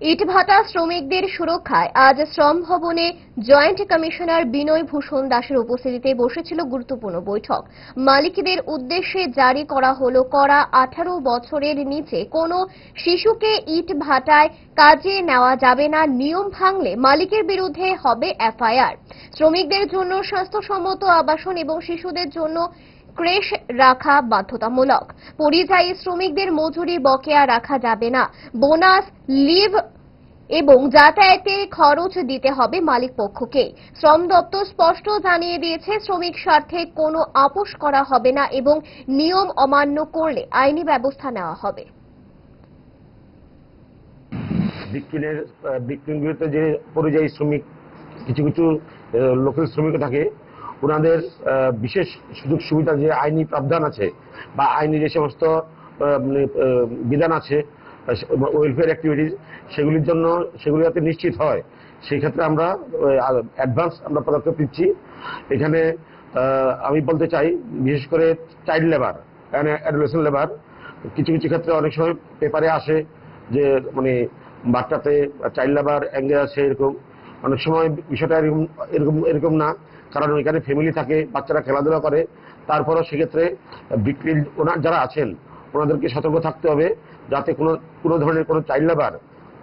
ইটভাটা শ্রমিকদের সুরক্ষায় আজ শ্রম ভবনে জয়েন্ট কমিশনার বিনয় ভূষণ দাসের উপস্থিতিতে বসেছিল গুরুত্বপূর্ণ বৈঠক। মালিকদের উদ্দেশ্যে জারি করা হলো কড়া 18 বছরের নিচে কোনো শিশুকে ইটভাটায় কাজে নেওয়া যাবে না, নিয়ম ভাঙলে মালিকের বিরুদ্ধে হবে এফআইআর। শ্রমিকদের জন্য স্বাস্থ্যসম্মত আবাসন এবং শিশুদের জন্য ক্রেশ রাখা বাধ্যতামূলক। পরিযায়ী শ্রমিকদের মজুরি বকেয়া রাখা যাবে না। বোনাস, লিভ এবং যাতায়াতে খরচ দিতে হবে মালিক পক্ষকে। শ্রম দপ্তর স্পষ্ট জানিয়ে দিয়েছে, শ্রমিক স্বার্থে কোনো আপোষ করা হবে না এবং নিয়ম অমান্য করলে আইনি ব্যবস্থা নেওয়া হবে। বিক্রিগুলিতে যে পরিযায়ী শ্রমিক কিছু কিছু লোকাল শ্রমিক থাকে, ওনাদের বিশেষ সুযোগ সুবিধা যে আইনি প্রাবধান আছে বা আইনি যে সমস্ত বিধান আছে, ওয়েলফেয়ার অ্যাক্টিভিটিস, সেগুলির জন্য সেগুলি যাতে নিশ্চিত হয়, সেই ক্ষেত্রে আমরা অ্যাডভান্স আমরা পদক্ষেপ নিচ্ছি। এখানে আমি বলতে চাই, বিশেষ করে চাইল্ড লেবার, অ্যাডোলেসেন্ট লেবার, কিছু কিছু ক্ষেত্রে অনেক সময় পেপারে আসে যে বাচ্চাতে চাইল্ড লেবার এঙ্গেজ আছে, এরকম অনেক সময় বিষয়টা এরকম না, কারণ ওইখানে ফ্যামিলি থাকে, বাচ্চারা খেলাধুলা করে। তারপরও সেক্ষেত্রে বিক্রি ওনার যারা আছেন ওনাদেরকে সতর্ক থাকতে হবে যাতে কোনো ধরনের কোনো চাইল্ড লেবার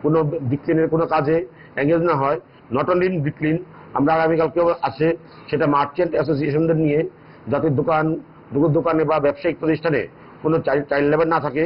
কোনো বিক্রিনের কোনো কাজে এঙ্গেজ না হয়। নট অনলি ইন বিক্রিন, আমরা আগামীকালকেও আছে সেটা মার্চেন্ট অ্যাসোসিয়েশনদের নিয়ে, যাতে দোকানে বা ব্যবসায়িক প্রতিষ্ঠানে কোনো চাইল্ড লেবার না থাকে।